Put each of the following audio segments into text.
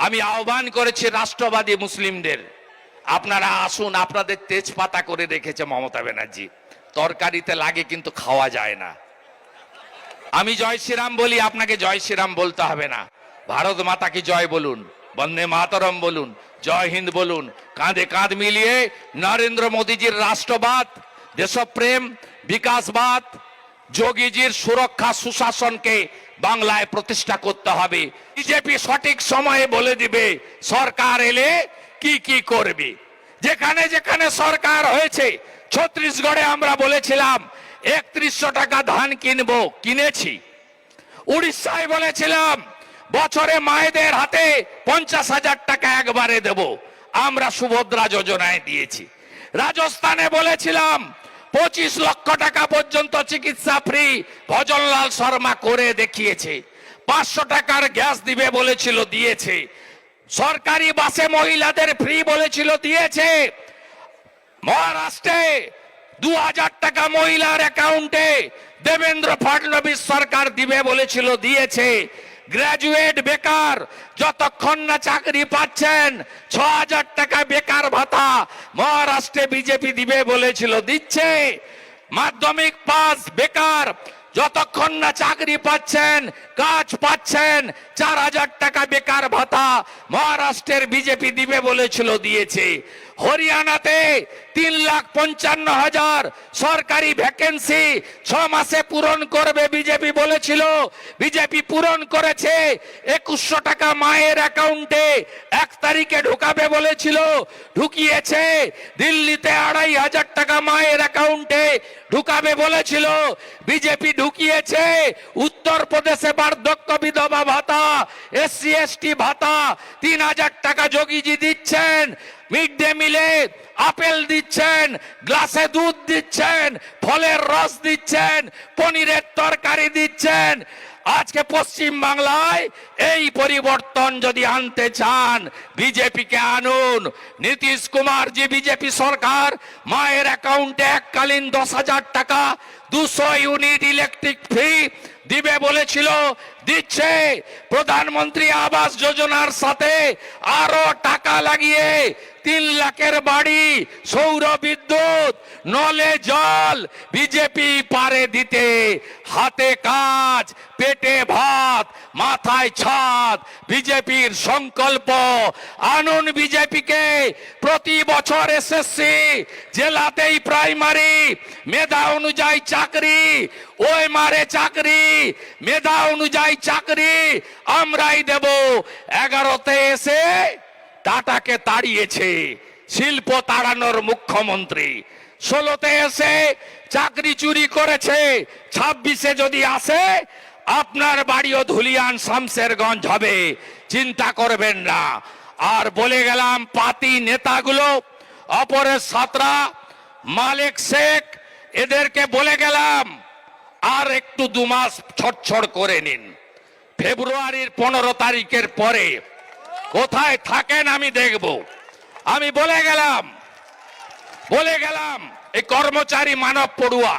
আমি আহ্বান করেছি রাষ্ট্রবাদী মুসলিমদের, আপনারা আসুন। আপনাদের তেজপাতা করে রেখেছে মমতা ব্যানার্জি, তরকারিতে লাগে কিন্তু খাওয়া যায় না। আমি জয় শ্রীরাম বলি, আপনাকে জয় শ্রীরাম বলতে হবে না। ভারত মাতা কি জয় বলুন, বন্দে মাতরম বলুন, জয় হিন্দ বলুন। কাঁধে কাঁধ মিলিয়ে নরেন্দ্র মোদীজির রাষ্ট্রবাদ, দেশপ্রেম, বিকাশবাদ, যোগীজির সুরক্ষা সুশাসনকে বাংলায় প্রতিষ্ঠা করতে হবে। বিজেপি সঠিক সময়ে বলে দিবে সরকার এলে কি কি করবে। যেখানে যেখানে সরকার হয়েছে, ছত্তিশগড়ে আমরা বলেছিলাম 3100 টাকা ধান কিনবো, কিনেছি। উড়িষ্যায় বলেছিলাম বছরে মায়েদের হাতে 50,000 টাকা একবারে দেব, আমরা সুভদ্রা যোজনায় দিয়েছি। রাজস্থানে বলেছিলাম 25 লক্ষ টাকা পর্যন্ত চিকিৎসা ফ্রি, ভজনলাল শর্মা করে দেখিয়েছে। 500 টাকার গ্যাস দিবে বলেছিল, দিয়েছে। সরকারি বাসে মহিলাদের ফ্রি বলেছিল, দিয়েছে। মহারাষ্ট্রে 2000 টাকা মহিলার অ্যাকাউন্টে দেবেন্দ্র ফডনবিস সরকার দিবে বলেছিল, দিয়েছে। গ্রাজুয়েট বেকার যতক্ষণ না চাকরি পাচ্ছেন 6000 টাকা বেকার ভাতা মহারাষ্ট্রে বিজেপি দিবে বলেছিল, দিচ্ছে। মাধ্যমিক পাস বেকার যতক্ষণ না চাকরি পাচ্ছেন, কাজ পাচ্ছেন, 4000 টাকা বেকার ভাতা মহারাষ্ট্রের বিজেপি দিবে বলেছিল, দিয়েছে। হরিয়ানাতে 3,55,000 সরকারি ভ্যাকেন্সি 6 মাসে পূরণ করবে বিজেপি বলেছিল, বিজেপি পূরণ করেছে। 2100 টাকা মায়ের অ্যাকাউন্টে 1 তারিখে ঢুকাবে বলেছিল, ঢুকিয়েছে। দিল্লিতে 2,500 টাকা মায়ের অ্যাকাউন্টে ঢুকাবে বলেছিল, বিজেপি ঢুকিয়েছে। উত্তরপ্রদেশে বার্ধক্য বিধবা ভাতা, SC ST ভাতা 3,000 টাকা যোগীজি দিচ্ছেন। মিড ডে মিলে আপেল দিচ্ছেন, গ্লাসে দুধ দিচ্ছেন, ফলের রস দিচ্ছেন, পনিরের তরকারি দিচ্ছেন। আজকে পশ্চিম বাংলায় এই পরিবর্তন যদি আনতে চান, বিজেপিকে আনুন। নীতিশ কুমার জি বিজেপি সরকার মায়ের অ্যাকাউন্টে এককালীন 10,000 টাকা 200 ইউনিট ইলেকট্রিক ফ্রি দিবে বলেছিল, দিচ্ছে। প্রধানমন্ত্রী আবাস যোজনার সাথে আরো টাকা লাগিয়ে 3 লাখের বাড়ি, সৌর বিদ্যুৎ, নলে জল বিজেপি পারে দিতে। হাতে কাজ, পেটে ভাত, মাথায় ছাদ বিজেপির সংকল্প। আনুন বিজেপিকে। প্রতি বছর SSC, জেলাতেই প্রাইমারি, মেধা অনুযায়ী চাকরি, ওই মারে চাকরি, মেধা অনুযায়ী চাকরি আমরাই দেব। 11তে এসে টাটাকে তাড়িয়েছে, শিল্প তাড়ানোর মুখ্যমন্ত্রী। 16তে এসে চাকরি চুরি করেছে, 26-এ যদি আসে আপনার বাড়িও ধুলিয়ান শামসেরগঞ্জ হবে, চিন্তা করবেন না। আর বলে গেলাম পাতি নেতাগুলো, অপরেশ সাঁতরা, মালেক শেখ, এদেরকে বলে গেলাম আর একটু 2 মাস ছটছড় করে নিন। ফেব্রুয়ারির 15 তারিখের পরে কোথায় থাকেন আমি দেখব। আমি বলে গেলাম এই কর্মচারী মানব পড়ুয়া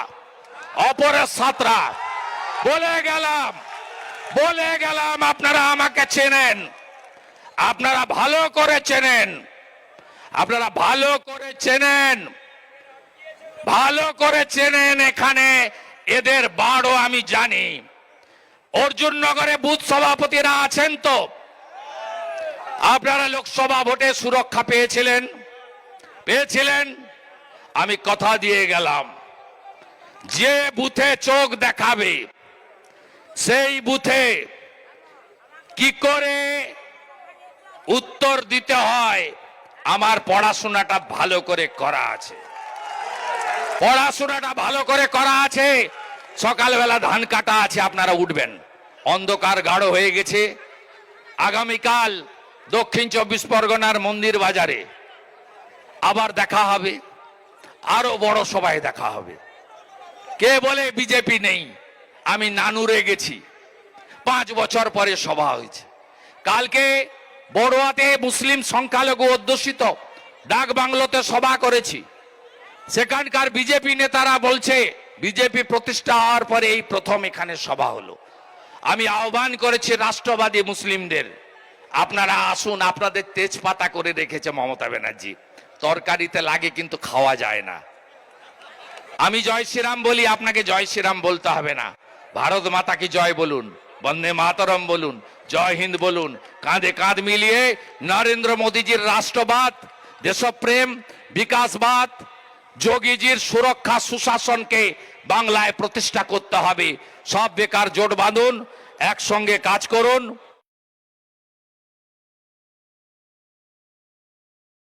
অপরেশ সাঁতরা, বলে গেলাম আপনারা আমাকে চেনেন, আপনারা ভালো করে চেনেন, এখানে এদের বাড়ো আমি জানি। অর্জুননগরে বুথ সভাপতিরা আছেন তো? আপনারা লোকসভা ভোটে সুরক্ষা পেয়েছিলেন। আমি কথা দিয়ে গেলাম, যে বুথে চোখ দেখাবে সেই বুথে কি করে উত্তর দিতে হয় আমার পড়াশোনাটা ভালো করে করা আছে। সকালবেলা ধান কাটা আছে, আপনারা উঠবেন। অন্ধকার গাঢ় হয়ে গেছে। আগামীকাল দক্ষিণ 24 পরগনার মন্দির বাজারে আবার দেখা হবে, আরো বড় সভায় দেখা হবে। কে বলে বিজেপি নেই? আমি নানুরে গেছি, 5 বছর পরে সভা হয়েছে। কালকে বড়ুয়াতে মুসলিম সংখ্যালঘু অধ্যুষিত ডাক বাংলোতে সভা করেছি। সেখানকার বিজেপি নেতারা বলছে বিজেপি প্রতিষ্ঠা হওয়ার পরে এই প্রথম এখানে সভা হলো। আমি আহ্বান করেছি রাষ্ট্রবাদী মুসলিমদের, আপনারা আসুন, আপনাদের তেজপাতা করে রেখেছে মমতা ব্যানার্জি, তরকারিতে লাগে কিন্তু খাওয়া যায় না। আমি জয় শ্রীরাম বলি, আপনাকে জয় শ্রীরাম বলতে হবে না। ভারত মাতা কি জয় বলুন, বন্দে মাতরম বলুন, জয় হিন্দ বলুন। কাঁধে কাঁধ মিলিয়ে নরেন্দ্র মোদীজির রাষ্ট্রবাদ, দেশপ্রেম, বিকাশবাদ, যোগীজির সুরক্ষা সুশাসনকে বাংলায় প্রতিষ্ঠা করতে হবে। সব বেকার জোট বাঁধুন, একসঙ্গে কাজ করুন।